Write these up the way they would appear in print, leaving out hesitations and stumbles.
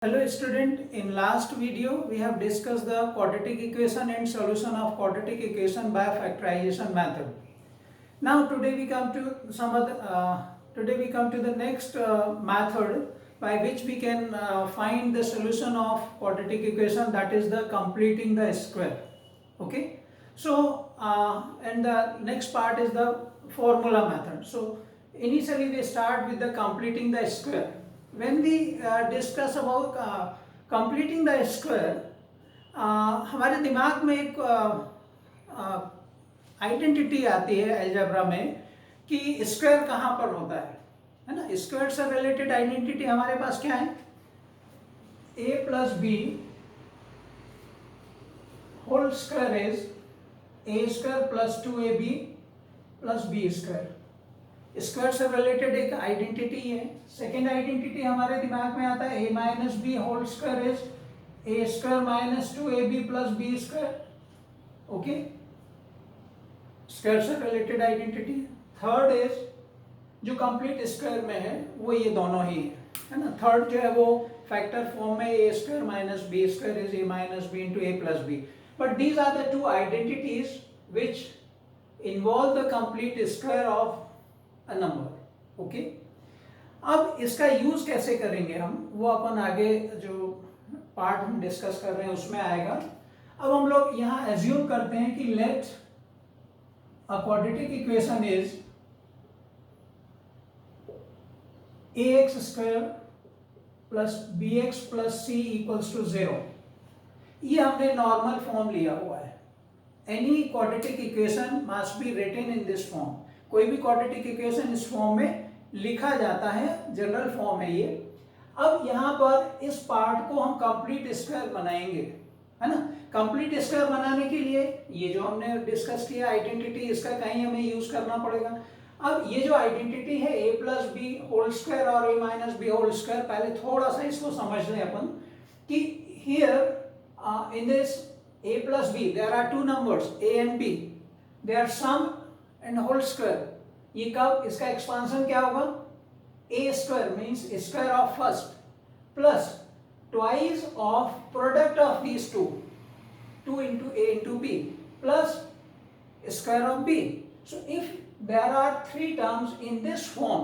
Hello student, in last video we have discussed the quadratic equation and solution of quadratic equation by factorization method. Now today we come to the next method by which we can find the solution of quadratic equation, that is the completing the square. Okay, so and the next part is the formula method. So initially we start with the completing the square. When we discuss about completing the square, हमारे दिमाग में एक identity आती है algebra में कि square कहाँ पर होता है ना। स्क्वायर से रिलेटेड आइडेंटिटी हमारे पास क्या है, a plus b whole square is a square plus 2ab plus b square. Square से रिलेटेड एक आइडेंटिटी है। सेकेंड आइडेंटिटी हमारे दिमाग में आता है a minus b whole square is a square minus 2ab plus b square. Okay, square से related identity. Third is जो कंप्लीट स्क्वायर में है वो ये दोनों ही है ना। थर्ड जो है वो फैक्टर फॉर्म में a square minus b square is a minus b into a plus b. But these are the two identities which involve the complete square of a number. Okay, अब इसका use कैसे करेंगे हम, वो अपन आगे जो part हम डिस्कस कर रहे हैं उसमें आएगा। अब हम लोग यहां एज्यूम करते हैं कि let a quadratic equation is ax square plus bx plus c equals to 0। ये हमने नॉर्मल फॉर्म लिया हुआ है। Any quadratic equation must be written in this form. कोई भी क्वाड्रेटिक इक्वेशन इस फॉर्म में लिखा जाता है, जनरल फॉर्म है ये। अब यहाँ पर इस पार्ट को हम कंप्लीट स्क्वायर बनाएंगे, है ना। कंप्लीट स्क्वायर बनाने के लिए ये जो हमने डिस्कस किया आइडेंटिटी, इसका कहीं हमें यूज करना पड़ेगा। अब ये जो आइडेंटिटी है a plus b whole square और a minus b whole square, पहले थोड़ा सा इसको समझ लें अपन कि here in this a plus b there are two numbers a and b, they are sum and whole square. ये कब इसका एक्सपांशन क्या होगा, a square means square of first plus twice of product of these two, 2 into a into b plus square of b. So if there are three terms in this form,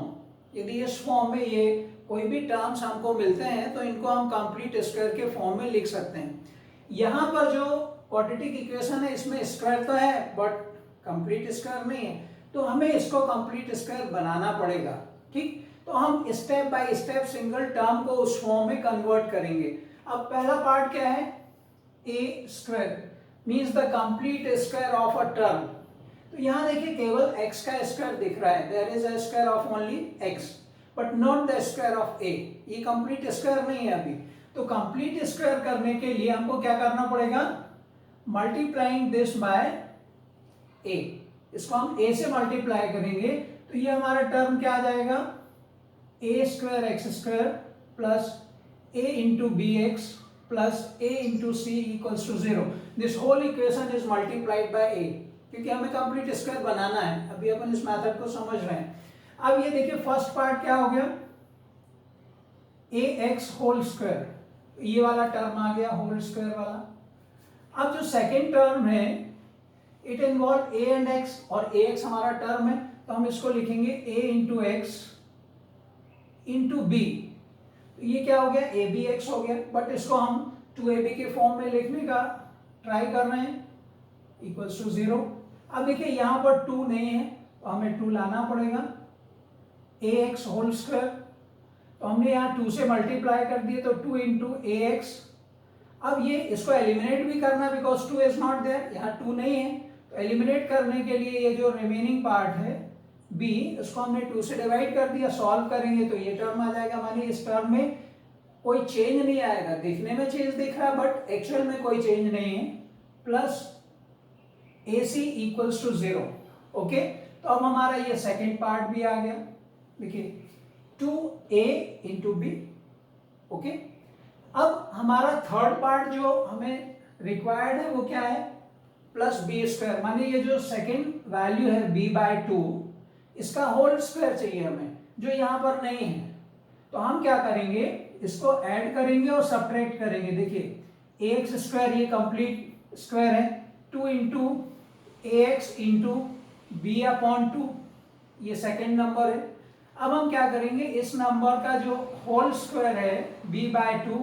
यदि इस form में ये कोई भी terms हमको मिलते हैं तो इनको हम कंप्लीट स्क्वायर के फॉर्म में लिख सकते हैं। यहाँ पर जो क्वाड्रेटिक इक्वेशन है इसमें स्क्वायर तो है बट कंप्लीट स्क्वायर नहीं है, तो हमें इसको कंप्लीट स्क्वायर बनाना पड़ेगा। ठीक, तो हम step by step single term को उस फॉर्म में कन्वर्ट करेंगे। अब पहला पार्ट क्या है, a square means the complete square of a term. तो यहाँ देखिए केवल x का स्क्वायर दिख रहा है, there is a square of only x but not the square of a। ये कंप्लीट स्क्वायर नहीं है अभी। तो कंप्लीट स्क्वायर करने के लिए हमको क्या करना पड़ेगा, मल्टीप्लाइंग दिस बाय a। इसको हम a से मल्टीप्लाई करेंगे तो ये हमारा टर्म क्या आ जाएगा, a square x square plus a into b x plus a into c equals to 0। This whole equation is multiplied by a, क्योंकि हमें कंप्लीट स्क्वायर बनाना है। अभी अपन इस मेथड को समझ रहे हैं। अब ये देखिए फर्स्ट पार्ट क्या हो गया, ax होल स्क्वायर, ये वाला टर्म आ गया होल स्क्वायर वाला। अब जो सेकेंड टर्म है it involve a and x, और ax हमारा टर्म है तो हम इसको लिखेंगे a into x into b. ये क्या हो गया, ए बी एक्स हो गया, बट इसको हम 2ab के फॉर्म में लिखने का ट्राई कर रहे हैं, इक्वल्स टू 0। अब देखिए यहाँ पर 2 नहीं है तो हमें 2 लाना पड़ेगा, ax होल स्क्वायर। तो हमने यहाँ 2 से मल्टीप्लाई कर दिए तो 2 इंटू ए एक्स। अब ये इसको एलिमिनेट भी करना बिकॉज 2 इज नॉट देयर, यहाँ 2 नहीं है। तो एलिमिनेट करने के लिए ये जो रिमेनिंग पार्ट है b, इसको हमने 2 से डिवाइड कर दिया। सॉल्व करेंगे तो ये टर्म आ जाएगा, माने इस टर्म में कोई चेंज नहीं आएगा। दिखने में चेंज दिख रहा है बट एक्चुअल में कोई चेंज नहीं है, plus ac equals to 0। Okay, तो अब हमारा ये सेकेंड पार्ट भी आ गया। देखिए 2a इंटू बी। ओके, अब हमारा थर्ड पार्ट जो हमें रिक्वायर्ड है वो क्या है, प्लस बी स्क्वायर, माने ये जो सेकेंड वैल्यू है b बाय 2, इसका होल स्क्वायर चाहिए हमें, जो यहाँ पर नहीं है। तो हम क्या करेंगे, इसको ऐड करेंगे और सब्ट्रैक्ट करेंगे। देखिए ax स्क्वायर ये कंप्लीट स्क्वायर है, 2 into ax into b upon 2, ये सेकेंड नंबर है। अब हम क्या करेंगे, इस नंबर का जो होल स्क्वायर है b/2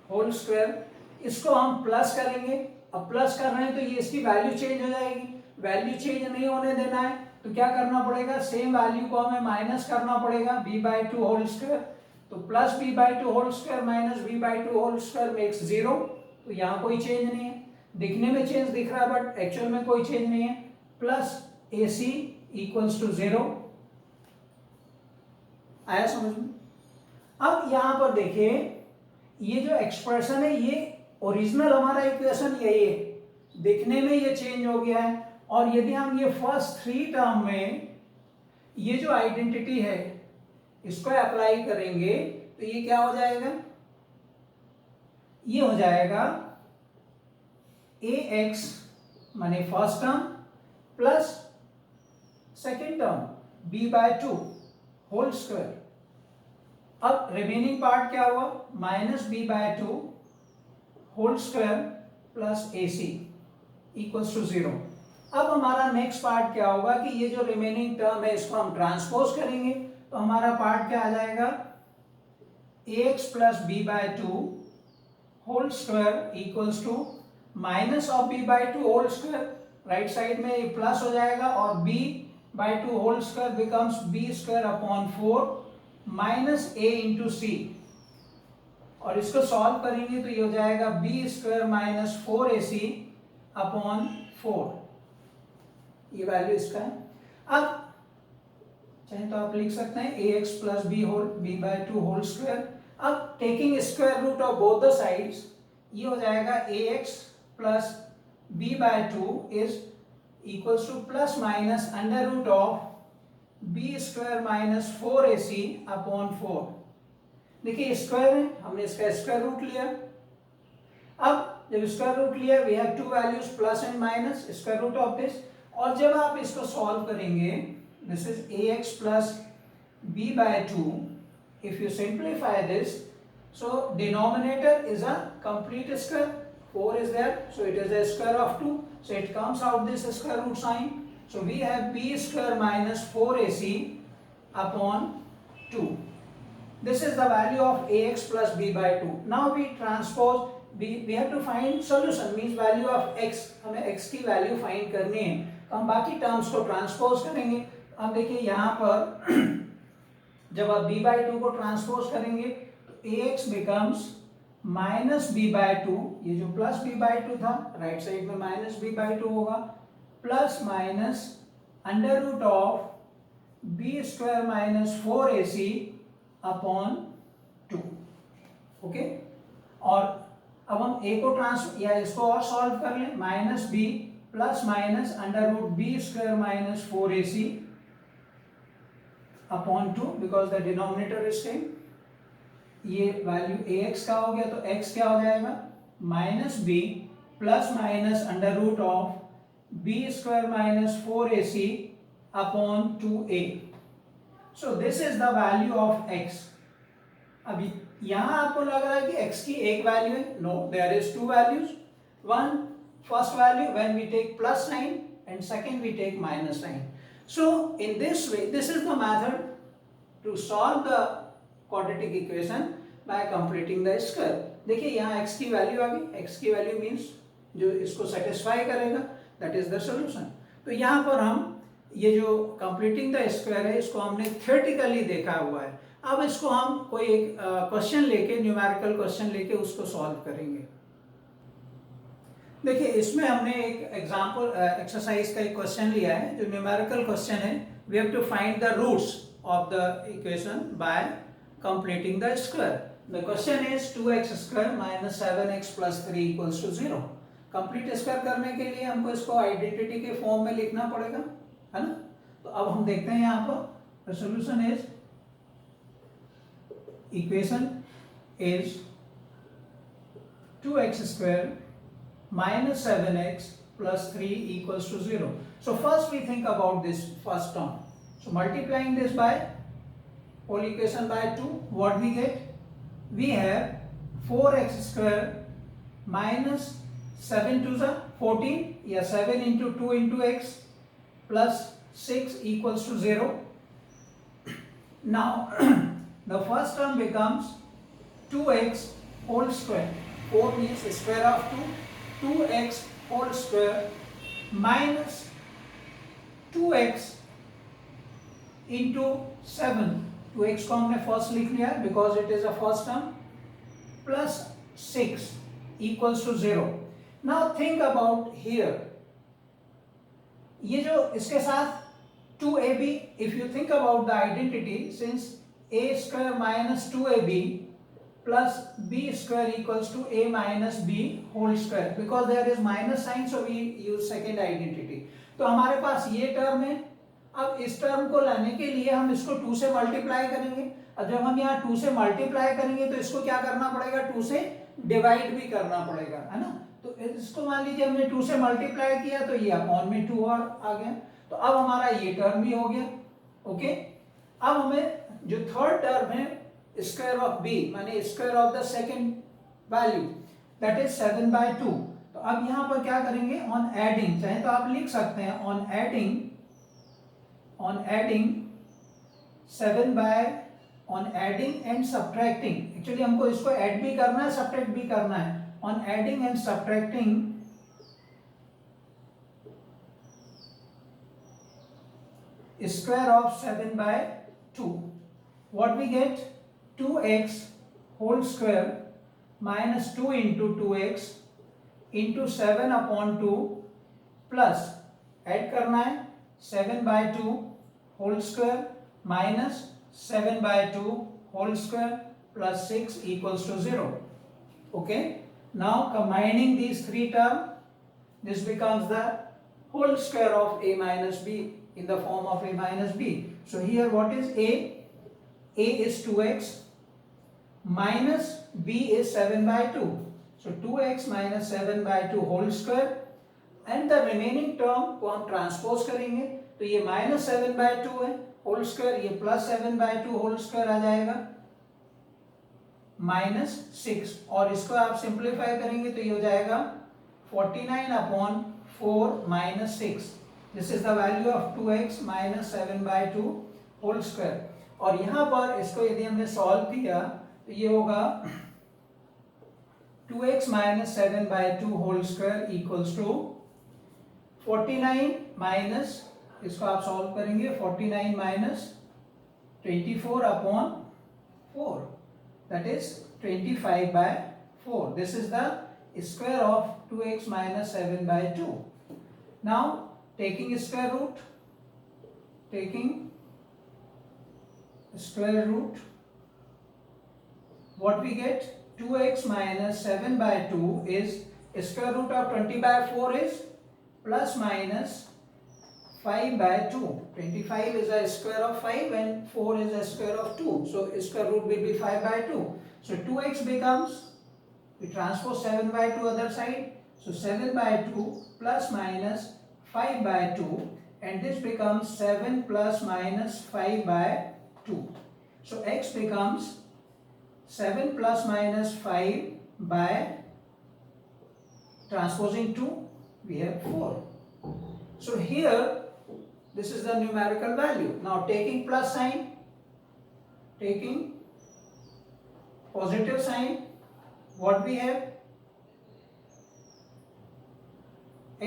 होल स्क्वायर, इसको हम प्लस करेंगे। अब प्लस कर रहे हैं तो ये इसकी वैल्यू चेंज हो जाएगी, वैल्यू चेंज नहीं होने देना है तो क्या करना पड़ेगा, सेम वैल्यू को हमें माइनस करना पड़ेगा, b/2 होल स्क्वायर। तो plus b/2 whole square minus b/2 whole square makes 0। तो यहाँ कोई चेंज नहीं है, दिखने में चेंज दिख रहा है बट एक्चुअल में कोई चेंज नहीं है। Plus AC equals to 0। आया समझ में? अब यहां पर देखिए ये जो एक्सप्रेशन है ये ओरिजिनल हमारा इक्वेशन यही है, दिखने में ये चेंज हो गया है। और यदि हम ये फर्स्ट 3 टर्म में ये जो आइडेंटिटी है इसको अप्लाई करेंगे तो ये क्या हो जाएगा, ये हो जाएगा ax माने first term plus second term b/2 whole square. अब रिमेनिंग पार्ट क्या हुआ, minus b/2 whole square plus AC equals to 0। अब हमारा नेक्स्ट पार्ट क्या होगा कि ये जो रिमेनिंग टर्म है इसको हम ट्रांसपोज करेंगे तो हमारा पार्ट क्या आ जाएगा, ax plus b/2 whole square equals to minus of b/2 whole square, right side में ये प्लस हो जाएगा और b/2 whole square becomes b square upon 4 minus a into C. और इसको सॉल्व करेंगे तो ये हो जाएगा b square minus 4ac upon 4, ये वैल्यू इसका है। अब चाहे तो आप लिख सकते हैं ax plus b/2 whole square. अब taking square root of both the sides ये हो जाएगा ax plus b/2 is equals to plus minus under root of b square minus 4ac upon 4। देखिए स्क्वायर है, हमने इसका स्क्वायर रूट लिया। अब जब स्क्वायर रूट लिया we have two values plus and minus square root of this, और जब आप इसको सॉल्व करेंगे this is ax plus b/2, if you simplify this so denominator is a complete square, 4 is there so it is a square of 2, so it comes out this square root sign, so we have b square minus 4ac upon 2. This is the value of ax plus b/2. Now we transpose, we have to find solution, means value of x, हमें x की value find करनी है तो हम बाकी terms को transpose करेंगे। अब देखिए यहाँ पर जब आप b/2 को ट्रांसपोज करेंगे तो ax बिकम्स माइनस b/2, ये जो प्लस b/2 था राइट साइड में माइनस b/2 होगा, plus minus under root of b square minus 4ac upon 2। Okay, और अब हम a को या इसको और सॉल्व कर लें, minus b plus minus under root b square minus 4ac upon 2 because the denominator is same. ये वैल्यू ax का हो गया तो x क्या हो जाएगा, minus b plus minus under root of b square minus 4ac upon 2a। So this is the value of x। अभी यहां आपको लग रहा है कि x की एक वैल्यू है, no there is two values, one first value when we take plus sign and second we take minus sign. So in this way, this is the method to solve the quadratic equation by completing the square. देखिए यहाँ x की value आ गई, x की value means जो इसको satisfy करेगा that is the solution. तो यहाँ पर हम ये जो कंप्लीटिंग द स्क्वायर है इसको हमने थियोरेटिकली देखा हुआ है। अब इसको हम कोई एक क्वेश्चन लेके, न्यूमेरिकल क्वेश्चन लेके उसको सॉल्व करेंगे। देखिए इसमें हमने एक एग्जांपल एक्सरसाइज का एक क्वेश्चन लिया है जो न्यूमेरिकल क्वेश्चन है। We have to find the roots of the equation by completing the square. The question is 2x square minus 7x plus 3 equals to 0। Complete square करने के लिए हमको इसको आइडेंटिटी के फॉर्म में लिखना पड़ेगा, है ना। तो अब हम देखते हैं यहाँ पर the solution is, equation is 2x square minus 7x plus 3 equals to 0. So first we think about this first term. So multiplying this by whole equation by 2, what we get? we have 4x square minus 7 to the 14, या 7 into 2 into x plus 6 equals to 0. Now the first term becomes 2x whole square. 4 means square of 2. 2x whole square minus 2x into 7. 2x को हमने first लिख लिया because it is a first term, plus 6 equals to 0. Now think about here. ये जो इसके साथ 2ab, if you think about the identity, since a square minus 2ab plus b square equals to a minus b whole square, because there is minus sign, so we use second identity. तो हमारे पास ये term है. अब इस term को लाने के लिए हम इसको 2 से मल्टीप्लाई करेंगे. अब जब हम यहाँ 2 से मल्टीप्लाई करेंगे तो इसको क्या करना पड़ेगा, 2 से डिवाइड भी करना पड़ेगा, है ना. तो इसको मान लीजिए हमने 2 से मल्टीप्लाई किया तो ये अपॉन में 2 और आ गया. तो अब हमारा ये टर्म भी हो गया. ओके, अब हमें जो थर्ड टर्म है स्क्वायर ऑफ b माने square of the second value, that is 7/2. तो अब यहाँ पर क्या करेंगे, ऑन एडिंग, चाहे तो आप लिख सकते हैं on adding 7 on adding and subtracting. Actually हमको इसको ऐड भी करना है, सब्ट्रैक्ट भी करना है. On adding and subtracting square of 7/2, what we get, 2x whole square minus 2 into 2x into 7/2 plus add करना है 7/2 whole square minus 7/2 whole square plus 6 equals to 0. Okay, now combining these three terms, this becomes the whole square of a minus b in the form of a minus b. So here what is a? A is 2x minus b is 7/2. So 2x minus 7/2 whole square, and the remaining term को हम transpose करेंगे तो ये minus 7/2 है whole square, ये plus 7/2 whole square आ जाएगा minus 6, और इसको आप सिंप्लीफाई करेंगे तो ये हो जाएगा 49/4 minus 6. This is the value of 2x minus 7/2 whole square. और यहाँ पर इसको यदि हमने सॉल्व किया तो ये होगा 2x minus 7/2 whole square equals to 49 minus, इसको आप सॉल्व करेंगे 49 minus 24/4, that is 25/4. This is the square of 2x minus 7/2. Now taking square root, what we get, 2x minus 7/2 is square root of 20/4 is plus minus 5/2. 25 is a square of 5 and 4 is a square of 2, so square root will be 5/2. So 2x becomes, we transpose 7/2 other side, so 7/2 plus minus 5/2, and this becomes 7 plus minus 5/2. So x becomes 7 plus minus 5 by transposing 2, we have 4. So here this is the numerical value. Now taking plus sign, taking positive sign, what we have,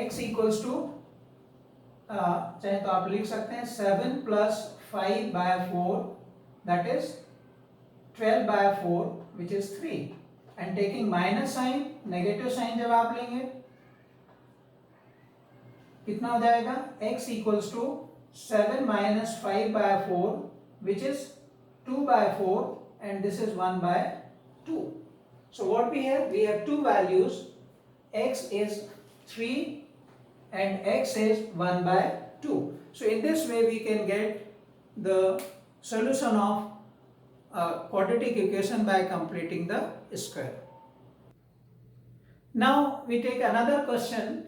x equals to चाहे तो आप लिख सकते हैं 7 plus 5/4, that is 12/4, which is 3. And taking minus sign, negative sign जब आप लेंगे कितना हो जाएगा, x equals to 7 minus 5/4, which is 2/4, and this is 1/2. So what we have two values, x is 3 and x is 1/2. So in this way we can get the solution of quadratic equation by completing the square. Now we take another question.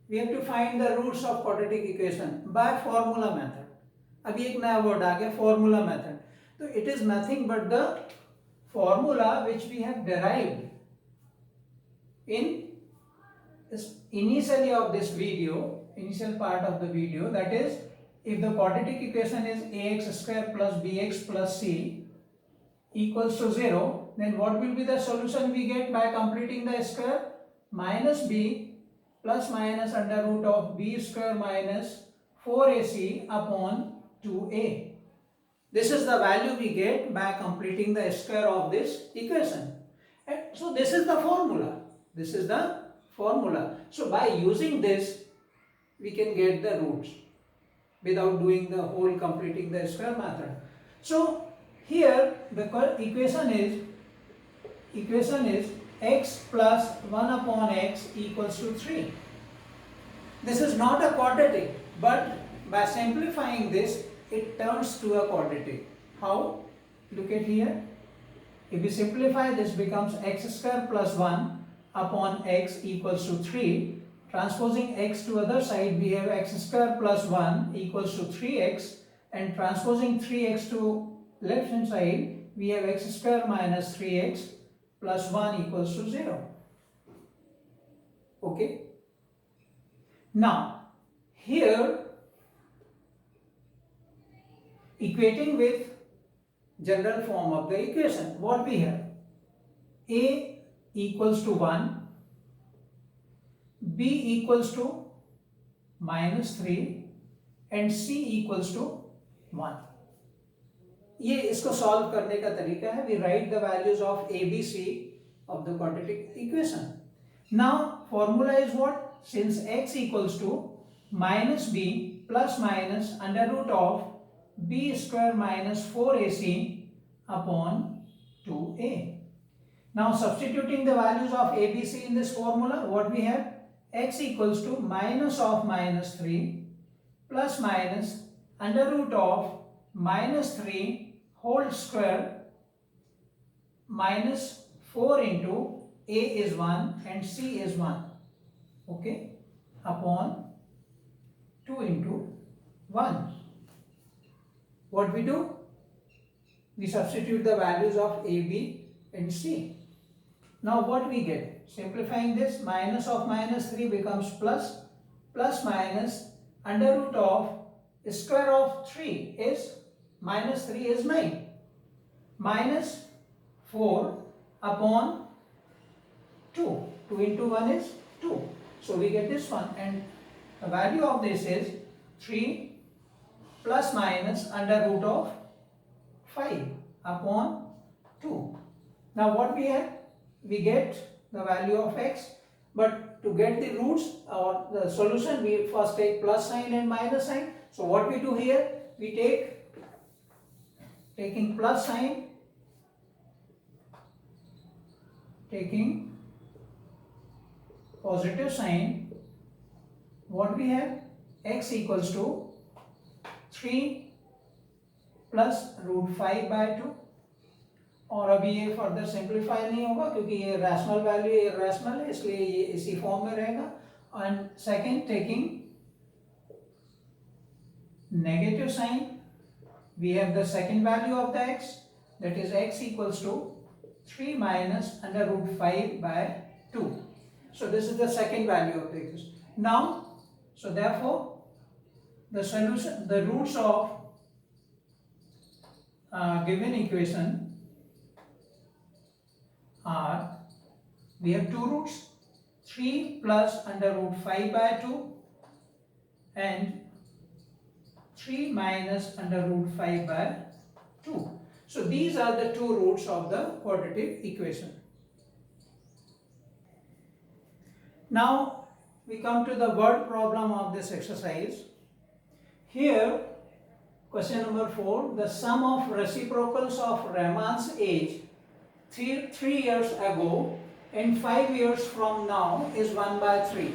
We have to find the roots of quadratic equation by formula method. अभी एक नया word आ गया, formula method. तो it is nothing but the formula which we have derived in initially of this video, initial part of the video, that is, if the quadratic equation is ax square plus bx plus c equals to 0, then what will be the solution we get by completing the square? Minus b plus minus under root of b square minus 4ac upon 2a. This is the value we get by completing the square of this equation. And so this is the formula. This is the formula. So by using this, we can get the roots without doing the whole completing the square method. So here the equation is x plus 1 upon x equals to 3. This is not a quadratic, but by simplifying this, it turns to a quadratic. How? Look at here. If we simplify, this becomes x square plus 1 upon x equals to 3. Transposing x to other side, we have x square plus 1 equals to 3x, and transposing 3x to left hand side, we have x square minus 3x plus 1 equals to 0. Okay. Now, here, equating with general form of the equation, what we have? A equals to 1, b equals to minus 3 and c equals to 1. ये इसको solve करने का तरीका है. We write the values of a b c of the quadratic equation. Now formula is what? Since x equals to minus b plus minus under root of b square minus 4ac upon 2a. Now substituting the values of a, b, c in this formula, what we have? X equals to minus of minus 3 plus minus under root of minus 3 whole square minus 4 into a is 1 and c is 1, okay, upon 2 into 1. What we do? We substitute the values of a, b and c. Now what we get? Simplifying this, minus of minus 3 becomes plus, plus minus under root of square of 3 is minus 3 is 9, minus 4 upon 2. 2 into 1 is 2. So we get this one, and the value of this is 3 plus minus under root of 5 upon 2. Now what we have? We get the value of x, but to get the roots or the solution, we first take plus sign and minus sign. So what we do here? We taking plus sign, taking positive sign, what we have? X equals to 3 plus root 5 by 2. और अभी ये further simplify नहीं होगा क्योंकि ये rational value irrational है, इसलिए ये इसी फॉर्म में रहेगा. And second, taking negative sign, we have the second value of the x, that is x equals to 3 minus under root 5 by 2. So this is the second value of the equation. Now so therefore the solution, the roots of given equation are, we have two roots, 3 plus under root 5 by 2 and 3 minus under root 5 by 2. So these are the two roots of the quadratic equation. Now we come to the word problem of this exercise. Here question number 4, the sum of reciprocals of Rahman's age 3 years ago and 5 years from now is 1 by 3.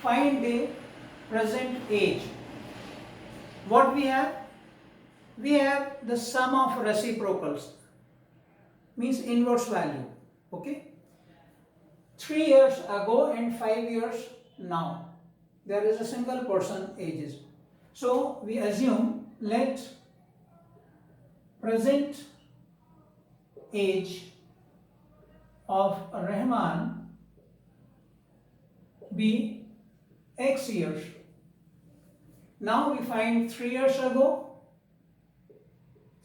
Find the present age. What we have? We have the sum of reciprocals, means inverse value. Okay. 3 years ago and 5 years now. There is a single person ages. So we assume let present age of Rahman be X years. Now we find 3 years ago.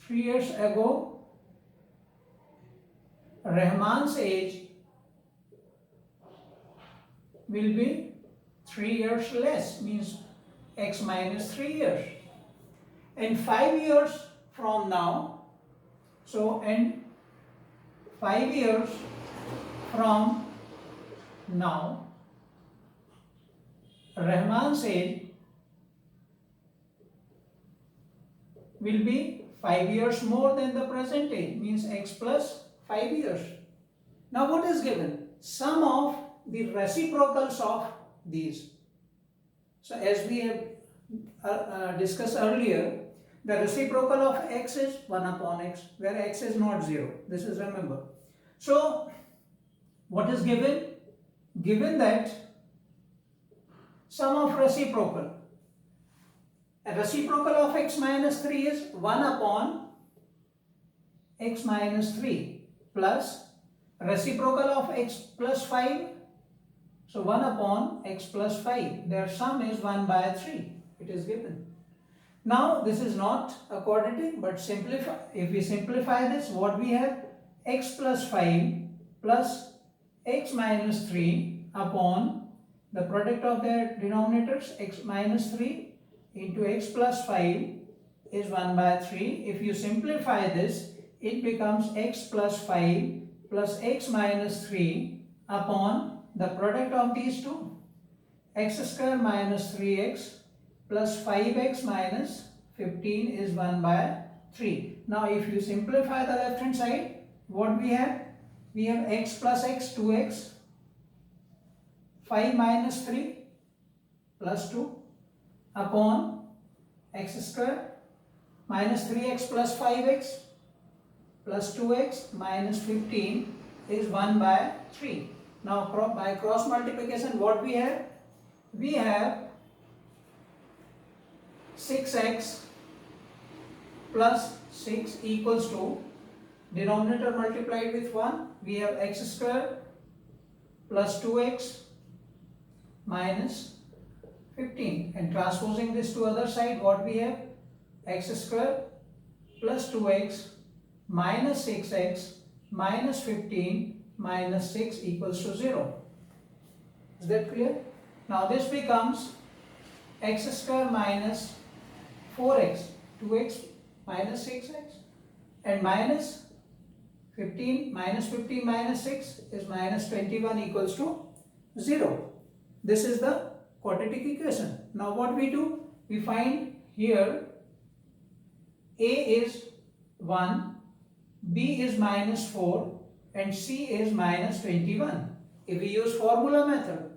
3 years ago, Rahman's age will be 3 years less, means X minus 3 years. And 5 years from now, so and 5 years from now, Rahman's age will be 5 years more than the present age, means X plus 5 years. Now what is given? Sum of the reciprocals of these. So as we have discussed earlier, the reciprocal of X is 1 upon X, where X is not 0. This is remember. So what is given? Given that sum of reciprocal. A reciprocal of X minus 3 is 1 upon X minus 3 plus reciprocal of X plus 5. So 1 upon X plus 5. Their sum is 1 by 3. It is given. Now this is not a quadratic, but simplify. If we simplify this, what we have? X plus 5 plus X minus 3 upon the product of their denominators, X minus 3 into X plus 5 is 1 by 3. If you simplify this, it becomes X plus 5 plus X minus 3 upon the product of these two. X square minus 3X plus 5X minus 15 is 1 by 3. Now if you simplify the left hand side, what we have? We have X plus X, 2X, 5 minus 3 plus 2 upon X square minus 3X plus 5X plus 2X minus 15 is 1 by 3. Now by cross multiplication, what we have? We have 6X plus 6 equals to, denominator multiplied with 1, we have X square plus 2X minus 15, and transposing this to other side, what we have? X square plus 2X minus 6X minus 15 minus 6 equals to 0. Is that clear? Now this becomes X square minus 4X, 2X minus 6X, and minus 15 minus 6 is minus 21 equals to 0. This is the quadratic equation. Now what we do? We find here A is 1, B is minus 4 and C is minus 21. If we use formula method.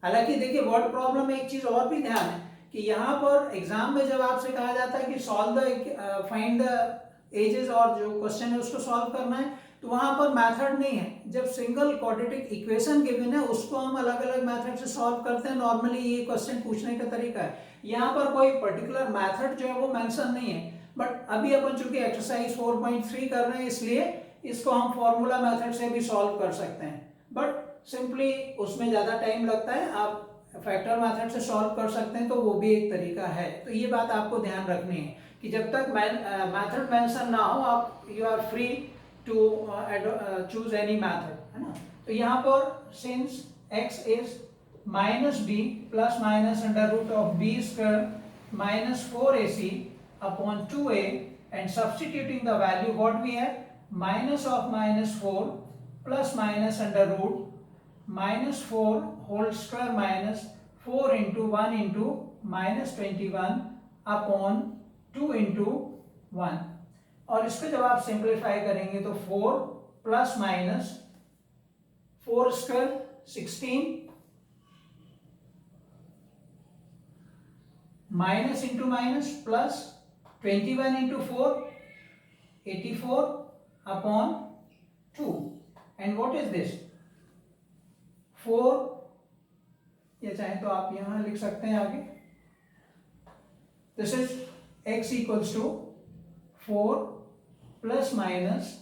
हालांकि देखिए word problem में एक चीज और भी ध्यान है कि यहाँ पर एग्जाम में जब आपसे कहा जाता है कि solve the find the ages और जो क्वेश्चन है उसको सॉल्व करना है, तो वहां पर मेथड नहीं है. जब सिंगल क्वाड्रेटिक इक्वेशन गिवन है उसको हम अलग अलग मेथड से सॉल्व करते हैं. नॉर्मली ये क्वेश्चन पूछने का तरीका है. यहाँ पर कोई पर्टिकुलर मेथड जो है वो मेंशन नहीं है, बट अभी अपन चूंकि एक्सरसाइज 4.3 कर रहे हैं इसलिए इसको हम फॉर्मूला मेथड से भी सॉल्व कर सकते हैं. बट सिंपली उसमें ज़्यादा टाइम लगता है. आप फैक्टर मेथड से सॉल्व कर सकते हैं, तो वो भी एक तरीका है. तो ये बात आपको ध्यान रखनी है कि जब तक मेथड मेंशन ना हो आप you are free to choose any method, है ना. तो यहाँ पर since x is minus b plus minus under root of b square minus 4ac upon 2a and substituting the value what we have minus of minus 4 plus minus under root minus 4 whole square minus 4 into 1 into minus 21 upon 2 into 1. और इसको जब आप simplify करेंगे तो 4 plus minus 4 square 16 minus into minus plus 21 into 4 84 upon 2. And what is this 4, ये चाहे तो आप यहां लिख सकते हैं आगे. This is x equals to 4 plus minus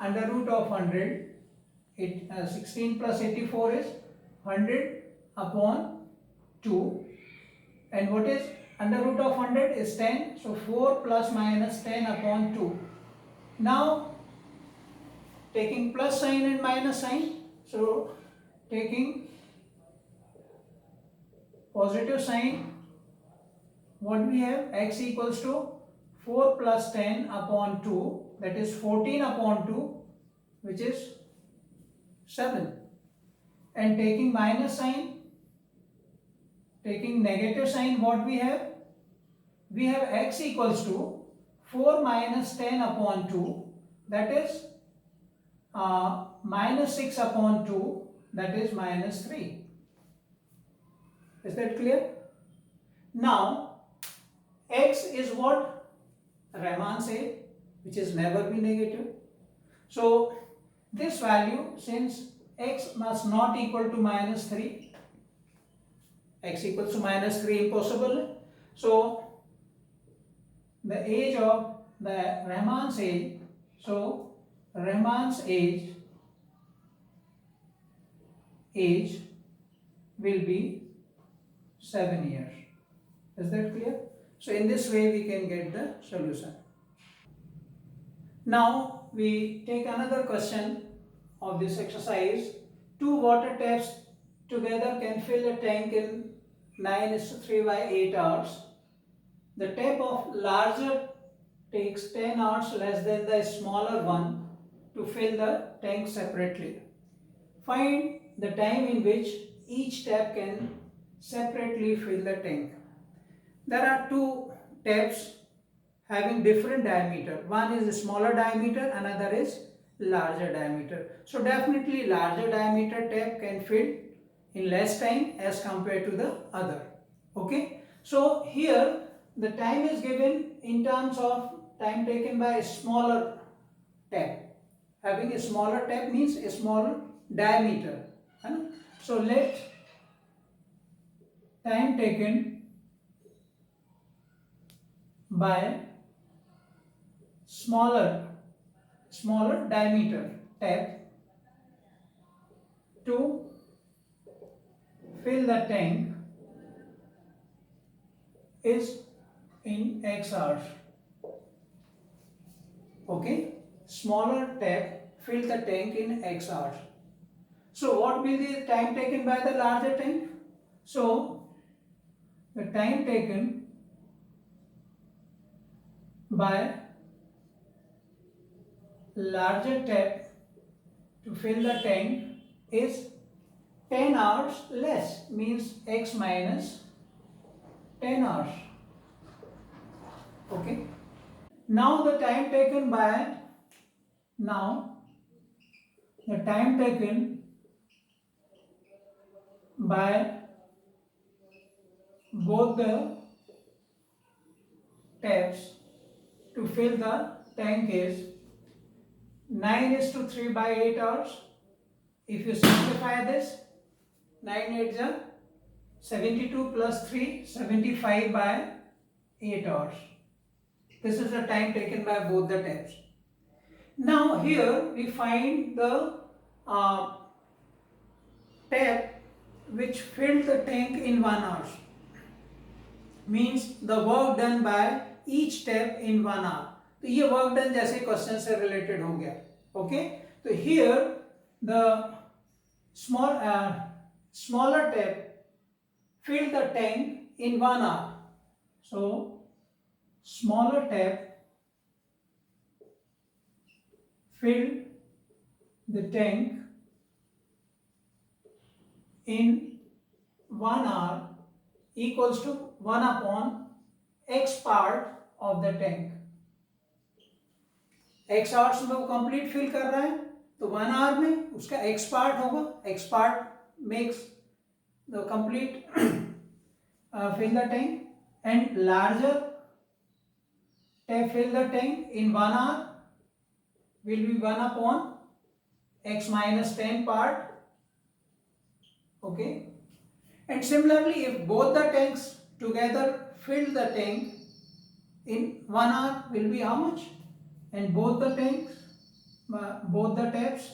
under root of 100, 16 plus 84 is 100 upon 2, and what is under root of 100 is 10, so 4 plus minus 10 upon 2. Now taking plus sign and minus sign, so taking positive sign, what we have, x equals to 4 plus 10 upon 2, that is 14 upon 2, which is 7. And taking minus sign, taking negative sign, what we have? We have x equals to 4 minus 10 upon 2, that is minus 6 upon 2, that is minus 3. Is that clear? Now, x is what? Riemann said, which is never be negative. So, this value, since x must not equal to minus 3, x equals to minus 3 impossible. So, the age of the Riemann's age, so Riemann's age will be 7 years. Is that clear? So in this way we can get the solution. Now we take another question of this exercise. Two water taps together can fill a tank in 9:3/8 hours. The tap of larger takes 10 hours less than the smaller one to fill the tank separately. Find the time in which each tap can separately fill the tank. There are two taps having different diameter. One is a smaller diameter, another is larger diameter. So definitely larger diameter tap can fill in less time as compared to the other. Okay. So here the time is given in terms of time taken by a smaller tap. Having a smaller tap means a smaller diameter. So let time taken by smaller diameter tap to fill the tank is in x hours. Okay, smaller tap fill the tank in x hours. So what will be the time taken by the larger tank? So the time taken by larger tap to fill the tank is 10 hours less, means x minus 10 hours. Okay. Now the time taken by both the taps to fill the tank is 9:3/8 hours. If you simplify this, 9 8 is 72 plus 3, 75/8 hours. This is the time taken by both the taps. Now here we find the tap which filled the tank in 1 hour. Means the work done by each tap in 1 hour. तो ये work done जैसे question से related हो गया. Okay, तो here the smaller tap filled the tank in 1 hour. So smaller tap filled the tank in 1 hour equals to 1 upon x part of the tank. x hours में वो complete fill कर रहा है, तो 1 our में उसका x part होगा. x part makes the complete fill the tank, and larger tap fill the tank in 1 hour will be 1 upon x minus 10 part. Okay, and similarly if both the tanks together fill the tank in 1 hour will be how much? And both the tanks both the taps.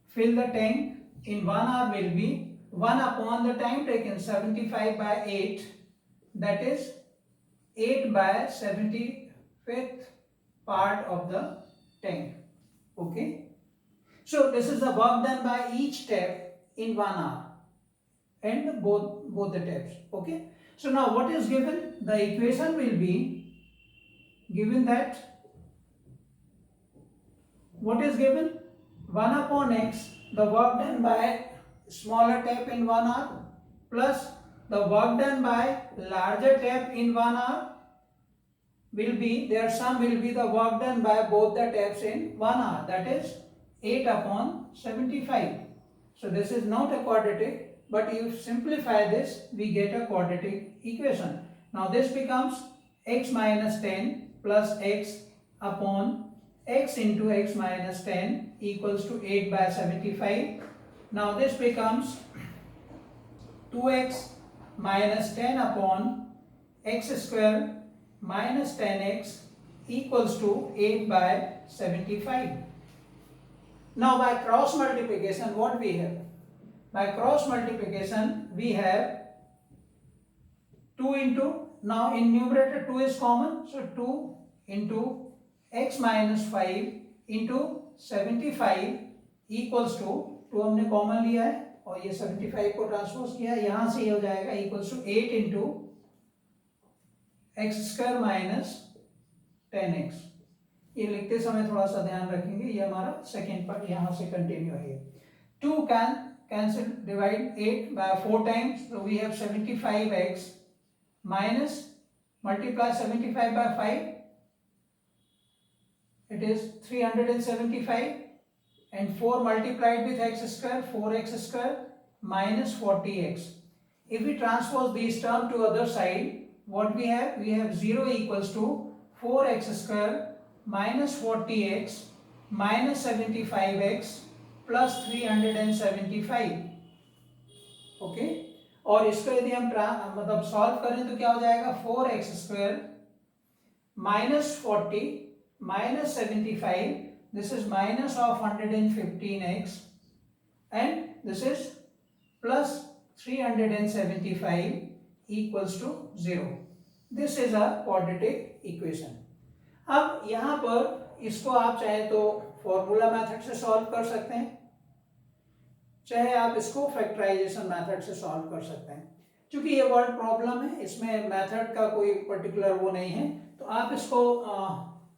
Fill the tank in 1 hour will be 1 upon the time taken 75 by 8, that is 8 by 75th part of the tank. Okay. So this is the work done by each tap in 1 hour and both the taps. Okay. So now what is given? The equation will be given that what is given? 1 upon x, the work done by smaller tap in 1 hour plus the work done by larger tap in 1 hour will be, their sum will be the work done by both the taps in 1 hour, that is 8 upon 75. So this is not a quadratic, but if you simplify this, we get a quadratic equation. Now this becomes x minus 10 plus x upon x into x minus 10 equals to 8 by 75. Now this becomes 2x minus 10 upon x square minus 10x equals to 8 by 75. Now by cross multiplication, what we have? By cross multiplication, we have 2 into, now in numerator 2 is common, so 2 into x minus 5 into 75 equals to, 2 हमने common लिया है और ये 75 को transpose किया, यहाँ से ये हो जाएगा equals to 8 into x square minus 10x. ये लिखते समय थोड़ा सा ध्यान रखेंगे, ये हमारा सेकेंड पार्ट यहाँ से कंटिन्यू है. 2 can cancel, divide 8 by 4 times, so we have 75x minus multiply 75 by 5, it is 375, and 4 multiplied with x square, 4x square minus 40x. If we transpose these terms to other side, what we have? We have 0 equals to 4x square minus 40x minus 75x plus 375. Okay, और इसको यदि हम मतलब solve करें तो क्या हो जाएगा? 4x square minus 40 minus 75, this is minus of 115x, and this is plus 375 equals to 0. This is a quadratic equation. अब यहाँ पर इसको आप चाहे तो फॉर्मूला मेथड से सॉल्व कर सकते हैं, चाहे आप इसको फैक्टराइजेशन मेथड से सॉल्व कर सकते हैं. क्योंकि ये वर्ड प्रॉब्लम है, इसमें मेथड का कोई पर्टिकुलर वो नहीं है, तो आप इसको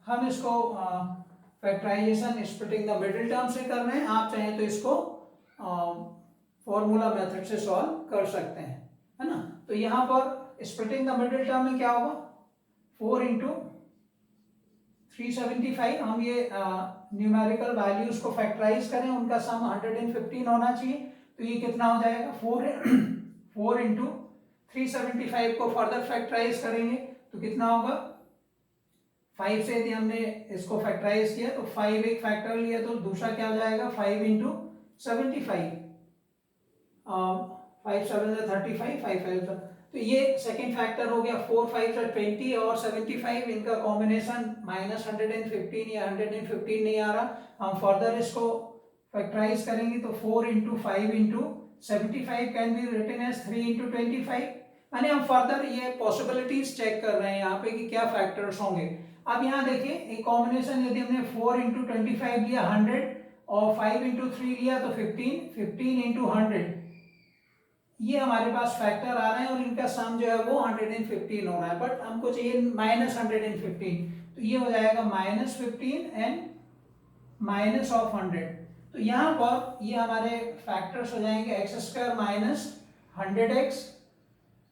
हम इसको factorisation splitting the middle term से कर रहे हैं. आप चाहें तो इसको फॉर्मूला मेथड से सॉल्व कर सकते हैं, है ना. तो यहाँ पर स्प्लिटिंग द मिडिल टर्म में क्या होगा? 4 इंटू 375. हम ये न्यूमेरिकल वैल्यूज को फैक्टराइज करें, उनका सम 115 होना चाहिए, तो ये कितना हो जाएगा? 4 इंटू 375 को फर्दर फैक्टराइज करेंगे तो कितना होगा? 5 से यदि हमने इसको फैक्टराइज किया तो 5 एक फैक्टर लिया, तो दूसरा क्या हो जाएगा? 5 इंटू 75, 5 7 35, 5 5, तो ये सेकेंड फैक्टर हो गया. 4 5 20 और 75, इनका कॉम्बिनेशन माइनस 115 या 115 नहीं आ रहा. हम फर्दर इसको फैक्टराइज करेंगे तो 4 into 5 into 75 can be written as 3 into 25. यानी हम फर्दर ये पॉसिबिलिटीज चेक कर रहे हैं यहाँ पे कि क्या फैक्टर्स होंगे. अब यहाँ देखिए, एक कॉम्बिनेशन यदि हमने 4 इंटू 25 लिया 100 और 5 इंटू 3 लिया तो 15 इंटू 100, ये हमारे पास फैक्टर आ रहे हैं और इनका सम जो है वो 115 हो रहा है, बट हमको चाहिए माइनस 115, तो ये हो जाएगा माइनस 15 एंड माइनस ऑफ 100. तो यहाँ पर ये हमारे फैक्टर्स हो जाएंगे x square minus 100x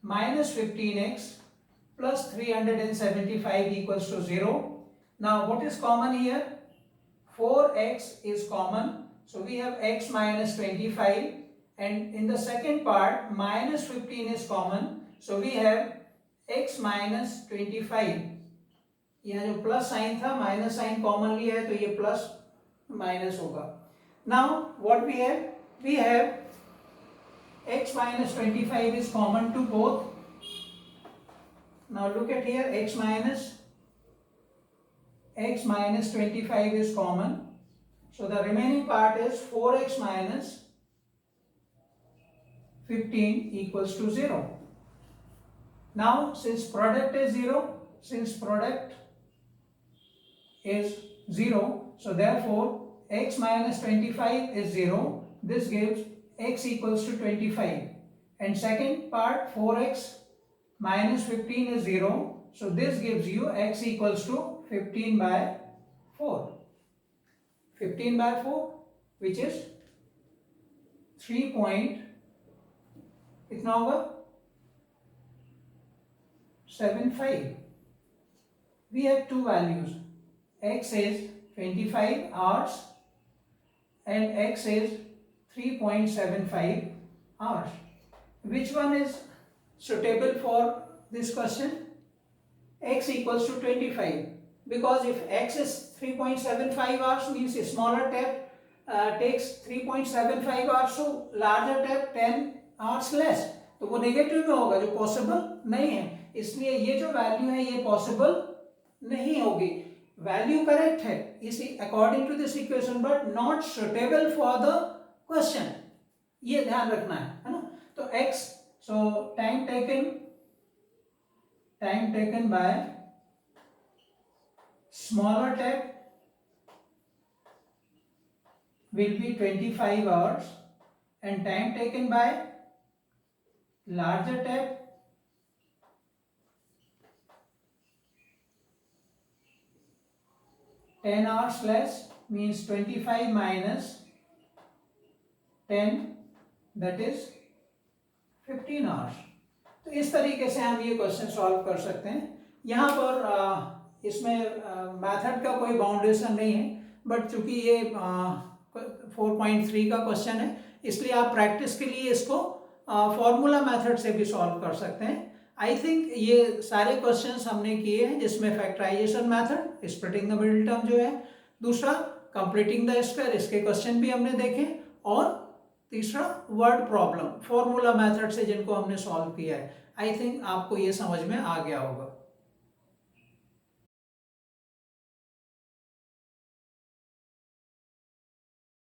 minus 15x plus 375 equals to 0. Now what is common here? 4x is common, so we have x minus 25, and in the second part minus 15 is common, so we have x minus 25. यहाँ जो plus sign था minus sign common लिया है तो ये plus minus होगा. Now what we have? We have x minus 25 is common to both. Now look at here, x minus x minus 25 is common. So the remaining part is 4x minus 15 equals to 0. Now since product is 0, so therefore x minus 25 is 0. This gives x equals to 25. And second part 4x minus 15 is 0. So this gives you x equals to 15 by 4. 15 by 4 which is 3 point कितना होगा 75. We have two values. X is 25 hours and x is 3.75 hours. Which one is suitable for this question? X equals to 25, because if x is 3.75 hours means smaller tab takes 3.75 hours, so larger tab 10 hours less. तो वो negative में होगा जो possible नहीं है, इसलिए ये जो वैल्यू है ये पॉसिबल नहीं होगी. वैल्यू करेक्ट है इसी according to this equation but not suitable for the question. ये ध्यान रखना है ना. तो x, so time taken by smaller tab will be 25 hours and time taken by larger tab ten hours less, means 25 minus 10, that is 15 hours. तो इस तरीके से हम ये क्वेश्चन सॉल्व कर सकते हैं. यहाँ पर इसमें मेथड का कोई बाउंडेशन नहीं है, बट चूंकि ये 4.3 का क्वेश्चन है इसलिए आप प्रैक्टिस के लिए इसको फॉर्मूला मेथड से भी सॉल्व कर सकते हैं. आई थिंक ये सारे क्वेश्चंस हमने किए हैं जिसमें factorisation method, splitting the middle term जो है, दूसरा कंप्लीटिंग द स्क्वायर, इसके क्वेश्चन भी हमने देखे, और तीसरा वर्ड प्रॉब्लम फॉर्मूला मेथड से जिनको हमने सॉल्व किया है. आई थिंक आपको ये समझ में आ गया होगा.